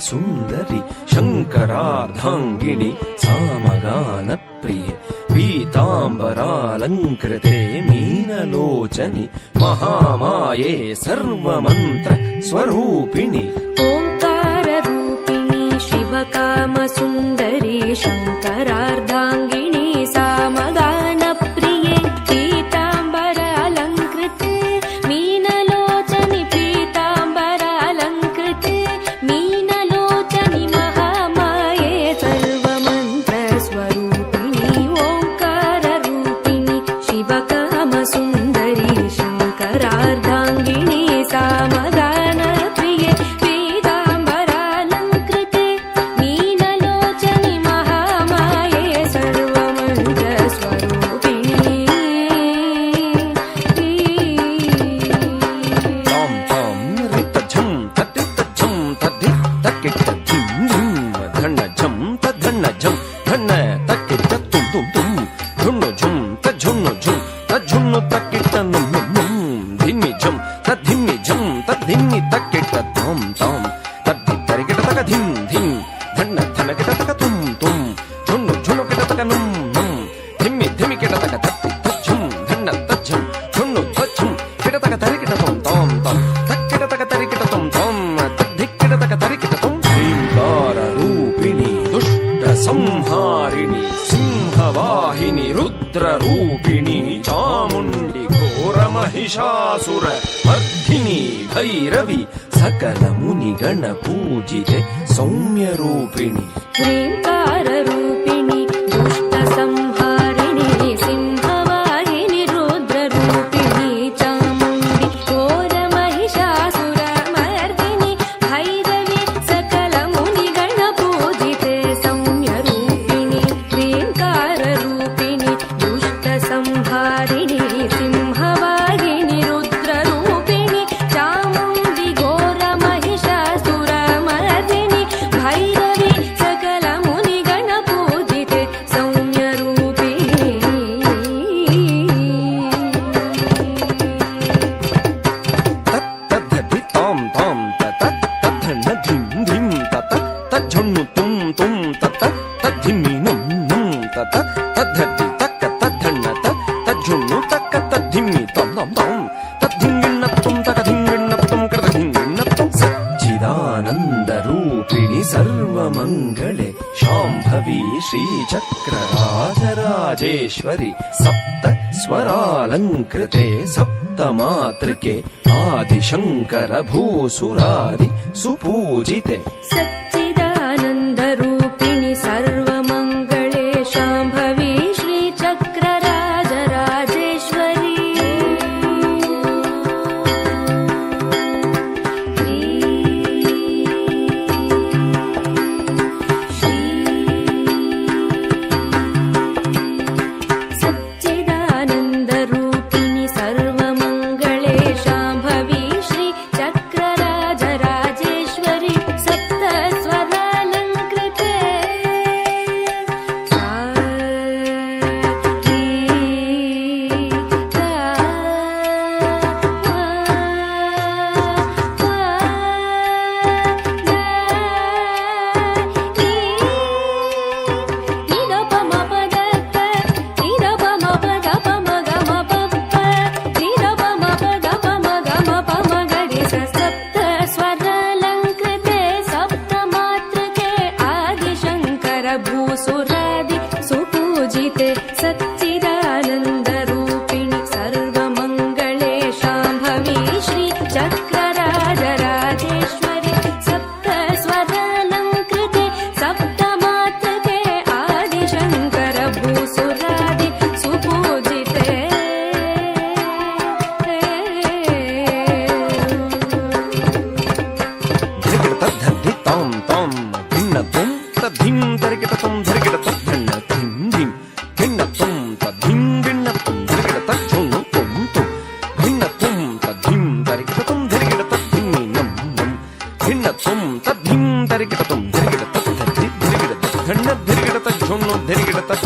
ಸುಂದರಿ ಶಂಕರಾರ್ಧಾಂಗಿಣಿ ಸಾಮಗಾನ ಪ್ರಿಯ ಪೀತಾಂಬರಾಲಂಕೃತೆ ಮೀನಲೋಚನಿ ಮಹಾಮಾಯೆ ಸರ್ವಮಂತ್ರ ಸ್ವರೂಪಿಣಿ ಓಂಕಾರ ರೂಪಿಣಿ ಶಿವಕಾಮ ಸುಂದರಿ ಶಂಕರಾರ್ಧಾಂಗಿಣಿ ಸಾಮಗಾನ ಪ್ರಿಯೆ ಪೀತಾಂಬರ ಅಲಂಕೃತೆ ಮೀನಲೋಚನಿ ಪೀತಾಂಬರ ಅಲಂಕೃತೆ ಮೀನಲೋಚನಿ ಮಹಾಮಾಯೆ ಸರ್ವಮಂತ್ರ ಸ್ವರೂಪಿಣಿ ಓಂಕಾರ ರೂಪಿಣಿ ಶಿವಕಾಮ ಸುಂದರಿ ಶಂಕರಾರ್ಧಾಂಗಿಣಿ ಸಾಮಗಾನ ಪ್ರಿಯೆ ಪೀತಾಂಬರಾಲಂಕೃತೆ ಮೀನಲೋಚನಿ ಮಹಾಮಾಯೆ ಸರ್ವಮಂತ್ರ ಸ್ವರೂಪಿಣಿ ತಾಂ ತಾಂ ರಿತ ಝಂ ತಟ್ಟಿತ್ತ ಝಂ ತದ್ಧಿ ತಕ್ಕಿಟ್ಟ ಧಿಂ ಧಿಂ ಧಣ್ಣ ಝಂ ತದ್ಧಣ್ಣ ಝಂ ಧಣ್ಣ ತಕ್ಕಿಟ್ಟ ತುಂ ತುಂ ತುಂ ಝುಣ್ಣು ಝುಂ ತಜ್ಜುಣ್ಣು ಝುಂ ತಜ್ಜುಣ್ಣು ತಕ್ಕಿಟ್ಟ ನುಂ ನುಂ ನುಂ ಧಿಮ್ಮಿ ಝಂ ತದ್ಧಿಮ್ಮಿ ಝಂ ತದ್ಧಿಮ್ಮಿ ತಕ್ಕಿಟ್ಟ ತಾಂ ತಾಂ ತದ್ಧಿ ತರಿಗಿಟ ತಕ ಧಿಂ ಧಿಂ ಧಣ್ಣ ಧನಗಿಟ ತಕ ತುಂ ತುಂ ಝುಣ್ಣು ಝುಣ್ಣು ಕಿಟ ತಕ ನುಂ ನುಂ ಧಿಮ್ಮಿ ಧಿಮ್ಮಿ ಕಿಟ ತಕ ತತ್ತಿ ತಜ್ಜುಂ ಧಣ್ಣ ತಜ್ಜಂ ಝುಣ್ಣು ಧ್ವಜ್ಜಂ ಕಿಟ ತಕ ತರಿಗಿಟ ತುಂ ತಾಂ ತಾಂ ತಕ್ಕಿಟ ತಕ ತರಿಗಿಟ ತುಂ ತಾಂ ತದ್ಧಿಕ್ಕಿಟ ತಕ ತರಿಗಿಟ ತುಂ ಶ್ರೀಂಗಾರ ರೂಪಿಣಿ ದುಷ್ಟ ಸಂಹಾರಿಣಿ ಸಿಂಹವಾಹಿನಿ ರುದ್ರ ರೂಪಿಣಿ ಚಾಮುಂಡಿ ಘೋರ ಮಹಿಷಾಸುರ ಮರ್ಧಿನಿ ಭೈರವಿ ಸಕಲ ಮುನಿಗಣ ಪೂಜಿತೆ ಸೌಮ್ಯ ರೂಪಿಣಿ ಶ್ರೀಂಕಾರ ರೂಪಿಣಿ ದುಷ್ಟ ಸಂಹಾರಿಣಿ ಸಿಂಹವಾಹಿನಿ ರುದ್ರ ರೂಪಿಣಿ ಚಾಮುಂಡಿ ಘೋರ ಮಹಿಷಾಸುರ ಮರ್ದಿನಿ ಭೈರವಿ ಸಕಲ ಮುನಿಗಣ ಪೂಜಿತೆ ಸೌಮ್ಯ ರೂಪಿಣಿ ಶ್ರೀಂಕಾರ ರೂಪಿಣಿ ದುಷ್ಟ ಸಂಹಾರಿಣಿ ಸಿಂಹವಾಹಿನಿ ರುದ್ರ ರೂಪಿಣಿ ಚಾಮುಂಡಿ ಘೋರ ಮಹಿಷಾಸುರ ಮರ್ದಿನಿ ಭೈರವಿ ಸಕಲ ಮುನಿಗಣ ಪೂಜಿತೆ ಸೌಮ್ಯ ರೂಪಿಣಿ ತದ್ಧಿ ತಾಂ ತಾಂ ತತ ತದ್ಧಣ್ಣ ಧಿಂ ಧಿಂ ತತ ತಜ್ಜುಣ್ಣು ತುಂ ತುಂ ತತ ತದ್ಧಿಮ್ಮಿ ನುಂ ನುಂ ತತ ತದ್ಧಿ ತಕ್ಕ ತದ್ಧಣ್ಣ ತಜ್ಜುಣ್ಣು ತಕ್ಕ ತದ್ಧಿಮ್ಮಿ ತಾಂ ತಾಂ ತಾಂ ತದ್ಧಿಂಗಿಣ್ಣ ತುಂ ತಕ ಧಿಂಗಿಣ್ಣ ತುಂ ಕೃತ ಧಿಂಗಿಣ್ಣ ತುಂ ಸಚ್ಚಿದಾನಂದ ರೂಪಿಣಿ ಸರ್ವಮಂಗಳೆ ಶಾಂಭವಿ ಶ್ರೀಚಕ್ರ ರಾಜರಾಜೇಶ್ವರಿ ಸಪ್ತ ಸ್ವರಾಲಂಕೃತೆ ಸಪ್ತ ಮಾತೃಕೆ ಆದಿಶಂಕರ ಭೂಸುರಾರಿ ಸುಪೂಜಿತೆ ಸಚ್ಚಿದಾನಂದ ರೂಪಿಣಿ ಸರ್ವಮಂಗಳೆ ಶಾಂಭವಿ ಶ್ರೀಚಕ್ರ ರಾಜರಾಜೇಶ್ವರಿ ಸಚ್ಚಿದಾನಂದ ರೂಪಿಣಿ ಸರ್ವಮಂಗಳೆ ಶಾಂಭವಿ ಶ್ರೀ ಚಕ್ರ ರಾಜರಾಜೇಶ್ವರಿ ಸಪ್ತ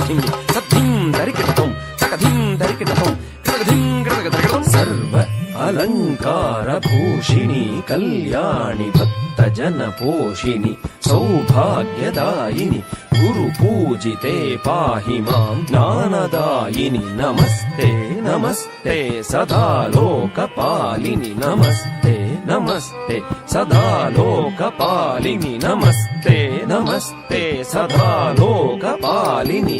ಧಿಮ್ಮಿ ತದ್ಧಿಂ ತರಿಕಿಟತಂ ತಕಧಿಂ ತರಿಕಿಟತಂ ಕೃತಕಧಿಂ ಕೃತಕತರಿಕಿಟತಂ ಸರ್ವ ಅಲಂಕಾರ ಭೂಷಿಣಿ ಕಲ್ಯಾಣಿ ಭಕ್ತ ಜನ ಪೋಷಿಣಿ ಸೌಭಾಗ್ಯದಾಯಿನಿ ಗುರು ಪೂಜಿತೆ ಪಾಹಿ ಮಾಂ ಜ್ಞಾನದಾಯಿನಿ ನಮಸ್ತೆ ನಮಸ್ತೆ ಸದಾ ಲೋಕಪಾಲಿನಿ ನಮಸ್ತೆ ನಮಸ್ತೆ ಸದಾ ಲೋಕಪಾಲಿನಿ ನಮಸ್ತೆ ನಮಸ್ತೆ ಸದಾ ಲೋಕಪಾಲಿನಿ